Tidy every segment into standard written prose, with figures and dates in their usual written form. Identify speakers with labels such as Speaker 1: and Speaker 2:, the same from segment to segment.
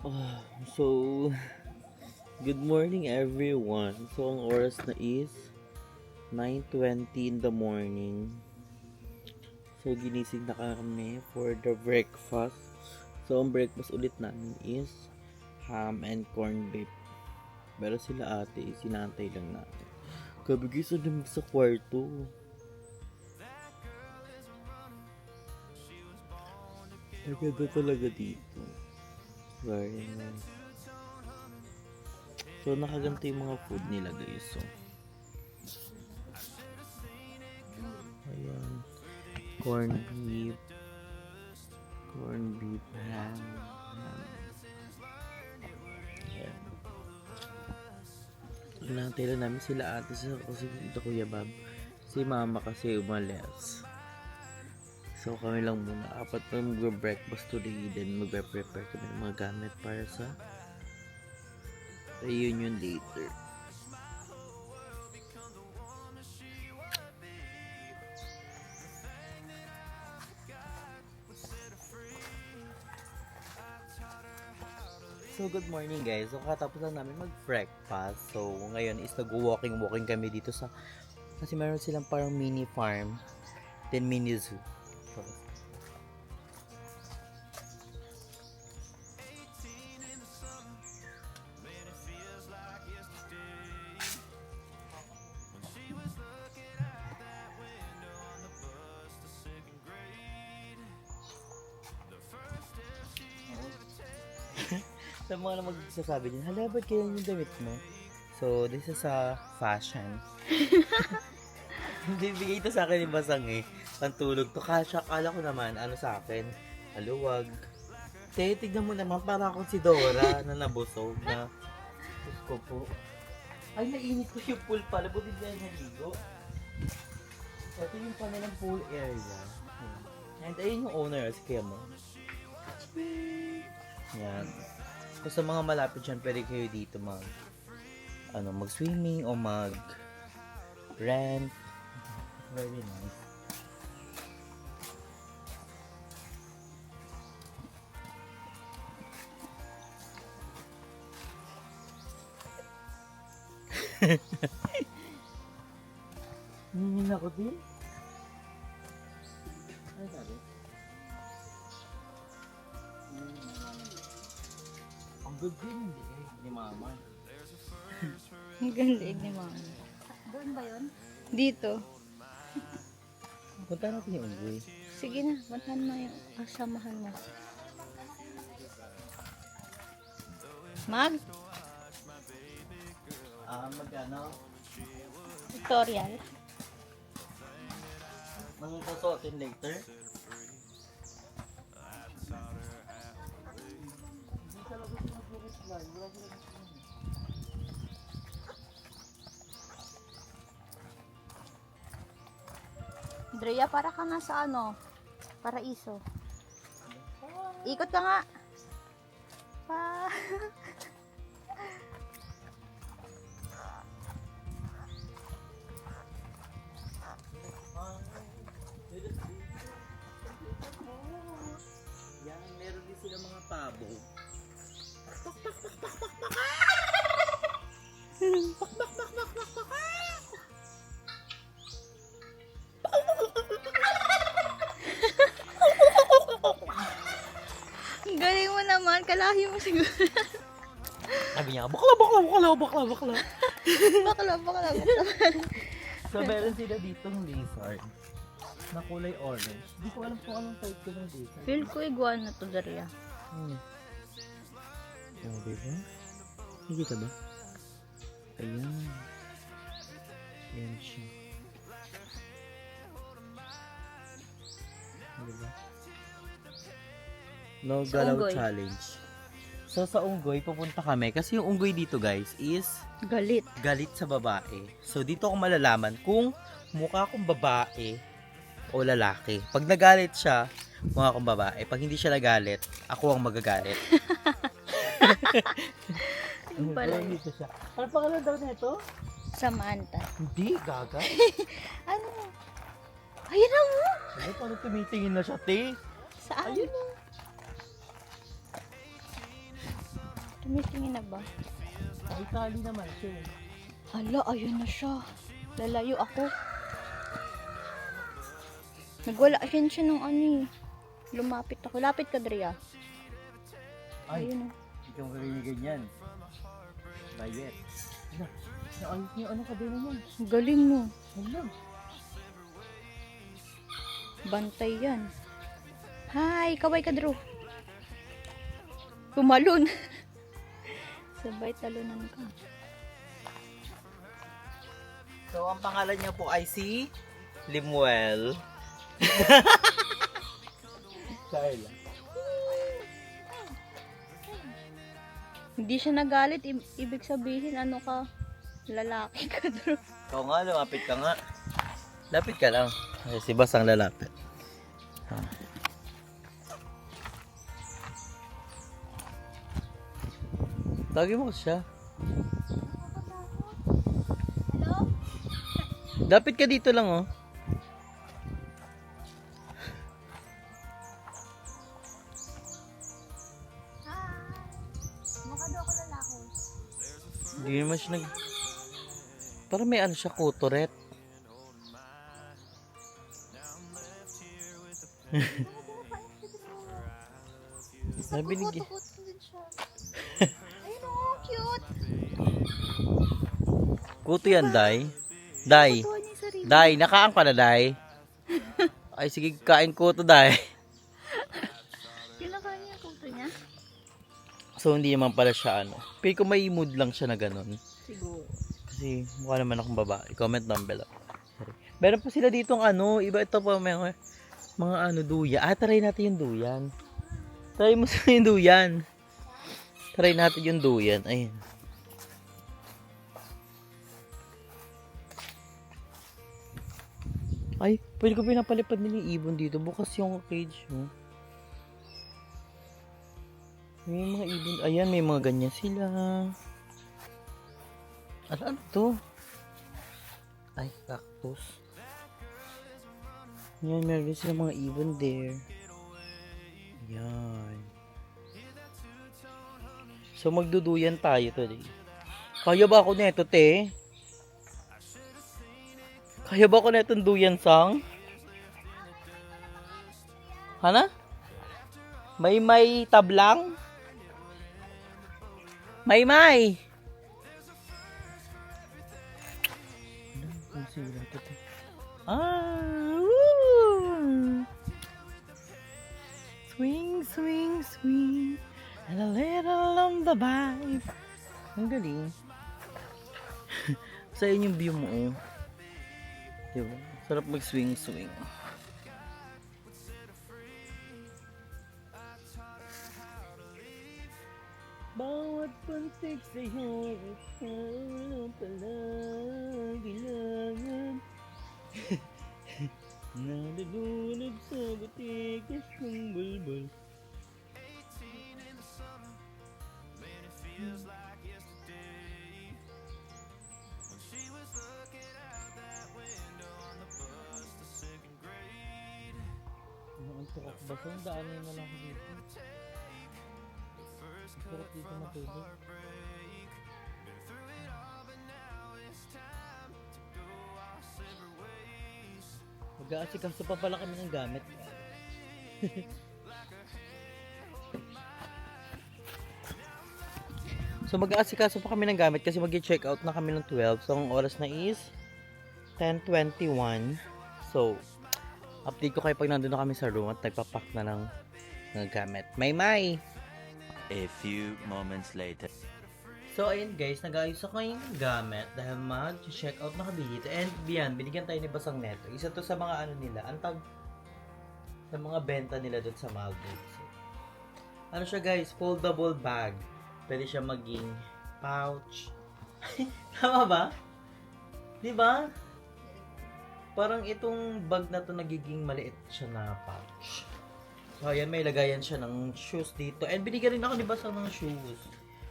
Speaker 1: Ah, so, good morning everyone. So, ang oras na is 9:20 in the morning. So, ginising na kami for the breakfast. So, ang breakfast ulit namin is ham and corned beef. Pero sila ate, sinantay lang natin. Kabigay sa lamig sa kwarto. Naganda talaga dito. Very nice. So, nakaganto yung mga food nila guys. So, ayan. Corned beef. Corned beef ham. Ayan. Hinantay lang namin sila ate sa kasi dito Kuya Bob. Si mama kasi umalis. So kami lang muna. Apat na magbe-breakfast today. Then magbe-prepare kami ng mga gamit para sa reunion later. So good morning guys. So katapos lang namin mag-breakfast. So ngayon is nag-walking kami dito sa kasi meron silang parang mini farm. Then mini zoo. So, sa mga na magsasabi din, hala, ba't kailan yung damit mo? So, this is a fashion. Hindi, bigay ito sa akin ni Basang eh. Pantulog to. Kasha, kala ko naman, ano sa akin? Aluwag. Te, tignan mo naman, para akong si Dora na nabusog na. Diyos ko po. Ay, nainit ko yung pool pala. Buti na yung naligo. Ito yung panilang pool area. And ayun yung owner, si Kemo. Yan. Kung sa mga malapit dyan, pwede kayo dito mag-swimming o mag-rent. Very nice. Hingin ako din. Ano sabi? Ang good din, hindi eh. Ni mama.
Speaker 2: Ang ganda ni mama.
Speaker 3: Doon ba yun?
Speaker 2: Dito.
Speaker 1: Punta natin yung unggoy.
Speaker 2: Sige na, puntahan mo yung kasamahan mo. Mag?
Speaker 1: Magano?
Speaker 2: Tutorial.
Speaker 1: Magsusuotin later. Hindi talaga sinag-reply. Wala sila
Speaker 2: Drea, para ka nga sa paraiso. Ikot ka nga. Pa.
Speaker 1: yan, meron din sila mga pabo.
Speaker 2: Ang galing mo naman. Kalahi mo siguro.
Speaker 1: Sabi niya, bakla.
Speaker 2: bakla.
Speaker 1: So, meron sila ditong lizard na kulay orange. Hindi ko alam kung anong type ko ng lizard.
Speaker 2: Feel ko iguana to, Drea.
Speaker 1: Oh, diba? Nakikita ba? Ayan. Ayan siya. Diba? No
Speaker 2: Sa
Speaker 1: galaw
Speaker 2: unggoy.
Speaker 1: challenge. So sa unggoy, pupunta kami. Kasi yung unggoy dito guys is
Speaker 2: Galit.
Speaker 1: galit sa babae. So dito ako malalaman kung mukha akong babae o lalaki. Pag nagalit siya, mukha akong babae. Pag hindi siya nagalit, ako ang magagalit.
Speaker 2: Yung pala.
Speaker 1: Dito siya. Ano pangalan daw nito?
Speaker 2: Samantha.
Speaker 1: Hindi, gaga.
Speaker 2: Ano? Ayun na mo.
Speaker 1: Ano, parang tumitingin na siya, te.
Speaker 2: Saan?
Speaker 1: Ayun na.
Speaker 2: Tumitingin na ba?
Speaker 1: Ay, tali naman siya.
Speaker 2: Hala, ayun na siya. Lalayo ako. Nagwala siya ng ano eh. Lumapit ako. Lapit ka, Drea.
Speaker 1: Ay,
Speaker 2: Ayun oh.
Speaker 1: ikaw gawin ganyan. Bayet. Naayos niyo, ano ka din naman?
Speaker 2: Galing mo.
Speaker 1: Hala.
Speaker 2: Bantay yan. Hi, kaway ka, Drew. Tumalon. Sabay talunan ka.
Speaker 1: So, ang pangalan niya po ay si Limuel. Carla.
Speaker 2: Hindi siya nagalit. Ibig sabihin, ano ka? Lalaki ka, Drew.
Speaker 1: Ikaw nga, lumapit ka nga. Lapit ka lang. Ay, si Bas ang lalapit. Tawagin mo siya.
Speaker 2: Hello?
Speaker 1: Lapit ka dito lang, oh.
Speaker 2: Hi. Mukha daw ako lalaki.
Speaker 1: Hindi naman siya Parang may ano siya, kutoret. Sabi ni
Speaker 2: Ayun oh, cute.
Speaker 1: Kuto yan, Day. Day.
Speaker 2: Tuwa niya yung sarili.
Speaker 1: Day, nakaang ka na, Day. Ay, sige, kain kuto, Day.
Speaker 2: Kinakain niya yung kuto niya?
Speaker 1: So, hindi naman pala siya, ano. Pero kung may mood lang siya na ganun.
Speaker 2: Siguro.
Speaker 1: Kasi, mukha naman akong babae. Comment down below. Sorry. Meron pa sila ditong ano, iba ito pa, mga ano, duya. Try natin yung duyan. Try mo sa yung duyan. Try natin yung duyan. Ayun. Ay, pwede ko pinapalipad nila yung ibon dito. Bukas yung cage mo. May mga ibon. Ayan, may mga ganyan sila. Ano to? Ay, cactus. Yan, meron din sila mga ibon there. Yan. So, magduduyan tayo today. Kaya ba ako nito, te? Kaya ba ako netong duyan sang? Hana? May tablang? May! Woo! Swing. And a little on the vibe. Ang galing. Sa yung view mo, oh. Diba? Sarap mag-swing. Bawat pantik sa'yo ikaw palagi nalulunod sa butikas ng bulbul. Ang tukak ba? Saan daanin na lang ako dito? Ang sarap dito matulog. Mag-aasikaso pa pala kami ng gamit. So mag-aasikaso pa kami ng gamit kasi mag-check out na kami ng 12. So ang oras na is 10:21. So update ko kayo pag nandun na kami sa room at nagpapack na ng gamit. May!
Speaker 3: A few moments later.
Speaker 1: So ayun guys, nag-ayos ako yung gamit dahil mag-check out na kami dito. And biyan, binigyan tayo ni Basang Neto. Isa to sa mga ano nila, antag sa mga benta nila doon sa Maldives. So, ano siya guys, foldable bag. Pwede siya maging pouch. Tama ba? Di ba? Parang itong bag na to nagiging maliit siya na pouch. So ayan, may lagayan siya ng shoes dito. And binigyan rin ako ni Basang ng shoes.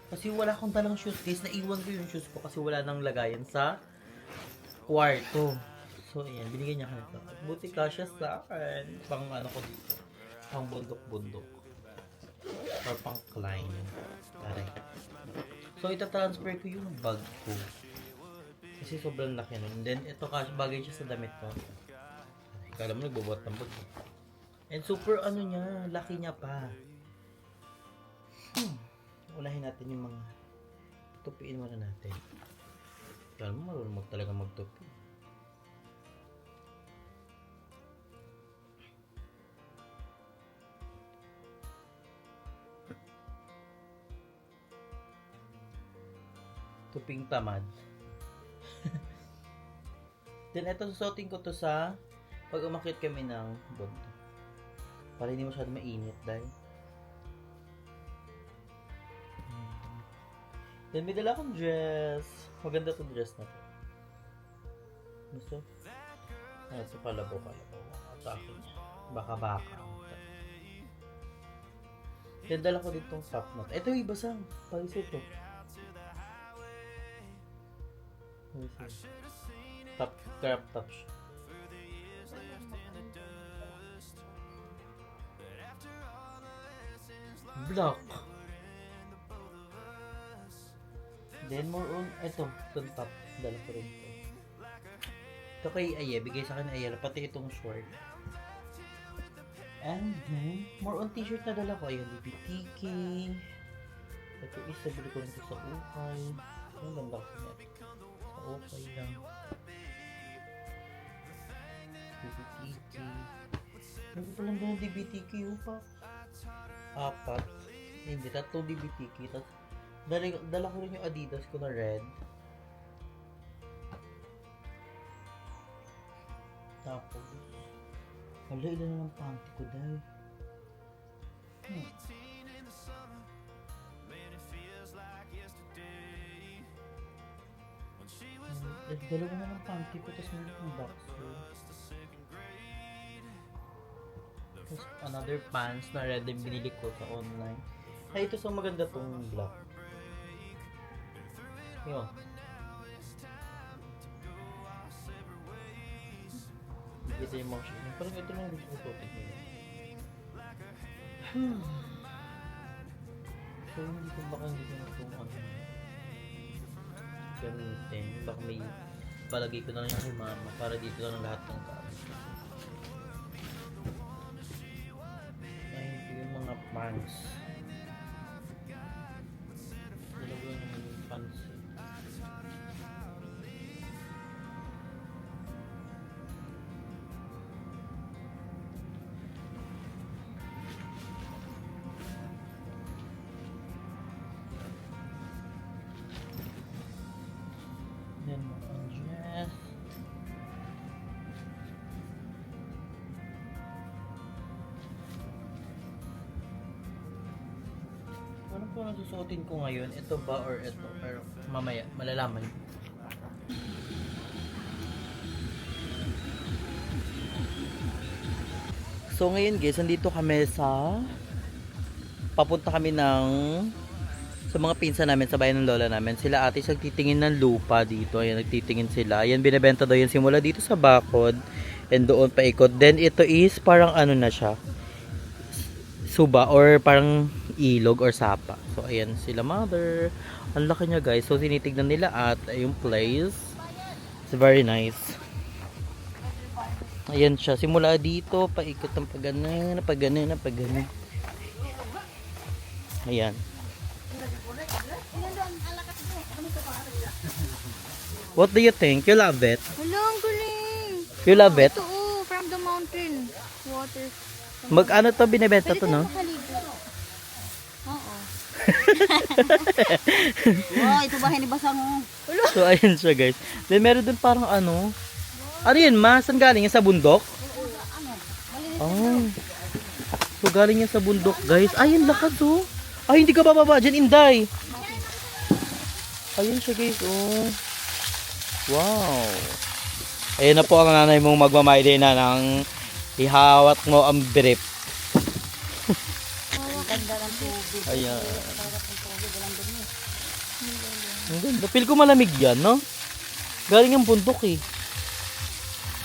Speaker 1: Kasi wala akong talang shoes guys. Naiwan ko yung shoes ko kasi wala nang lagayan sa kwarto. So ayan, binigyan niya ako nito. Buti ka siya sa akin. Pang ano ko dito. Pang bundok-bundok. or pang climb. Pare. So, itatransfer ko yung bag ko. Kasi sobrang laki nun. Then, ito kasi bagay siya sa damit ko. Kala mo nagbubuhat ng bag. And super ano niya, laki niya pa. Unahin natin yung mga tupiin muna natin. Kala mo marunong talaga magtupi. Tuping tamad. Then ito susuotin ko to sa pag umakyat kami ng bundok. Para hindi masyado mainit dahil. Then may dala akong dress. Maganda tong dress na to. Gusto? Ito pala po. Sa akin niya. Baka. Then dala ko ditong top na to. Ito yung basang. Parisip to. Top, crop top siya. Black. Then more on, ito, itong top. Dala ko rin ito. Ito kay Aya, bigay sa akin Aya, pati itong short. And then, more on t-shirt na dala ko. Ayun, DBTK. Ito is, sabili ko rin ito sa ukay. Ang ganda ko niya. Sa ukay lang. DBTK. Hindi pa lang doon DBTK upa. 4. Hindi, 3 DBTK. Tapos, dala ko rin yung Adidas ko na red. Tapos, wala ilan na ng panty ko dahil. Dalawa na ng panty ko, tapos may ng boxer. Tapos another pants na red yung binili ko sa online. Ay, ito so maganda tong black. Yun. Ito yung motion. Parang ito lang gusto ko suotin nila. So, hindi ko baka hindi ko na itong gamitin. Baka may palagay ko na lang yung kay mama para dito lang lahat ng gamit. Ay, ito yung mga pants. Dalawa naman yung pants. Then, ang dress. Ano po ang susuotin ko ngayon? Ito ba or ito? Pero mamaya, malalaman. So ngayon guys, nandito kami sa papunta kami sa mga pinsan namin sa bayan ng lola namin. Sila ate nagtitingin ng lupa dito. Ayan, nagtitingin sila. Ayan, binebenta daw yan simula dito sa bakod and doon paikot. Then ito is parang ano na siya, suba or parang ilog or sapa. So ayan sila mother. Ang laki niya guys. So tinitignan nila at yung place. It's very nice. Ayan siya. Simula dito paikot ng pagana. Ayan. What do you think? You love it?
Speaker 2: Hello, ang galing.
Speaker 1: You love it?
Speaker 2: Ito, oh, from the mountain. Water.
Speaker 1: Mag-ano to binibenta to, no?
Speaker 2: Oo.
Speaker 4: Wow, ito bahay ni Basang.
Speaker 1: So, ayun siya, guys. Then, meron dun parang ano. Ano yun, ma? Saan galing yan? Sa bundok? Oh. So, galing yan sa bundok, guys. Ayun, lakas, oh. Ay, hindi ka bababa dyan, Inday. Ayun siya, guys, oh. Wow. Ayun na po ang nanay mong magmamaili na ng ihawat mo ang brief.
Speaker 4: Ganda ng tubig.
Speaker 1: Ayan. Ang ganda. Feel ko malamig yan, no? Galing ang bundok eh.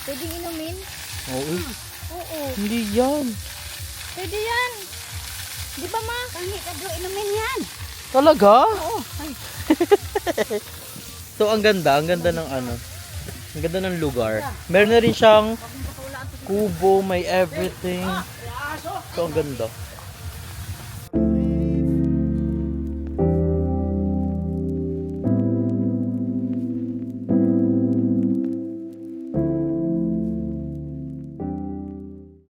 Speaker 2: Pwedeng inumin?
Speaker 1: Oo.
Speaker 2: Oo.
Speaker 1: Hindi yan.
Speaker 2: Pwede yan.
Speaker 4: Di ba ma? Tangi ka bro, inumin yan.
Speaker 1: Talaga?
Speaker 4: Oo. Ay.
Speaker 1: So, ang ganda ng ano. Ang ganda ng lugar. Meron na rin siyang kubo, may everything. So, ang ganda.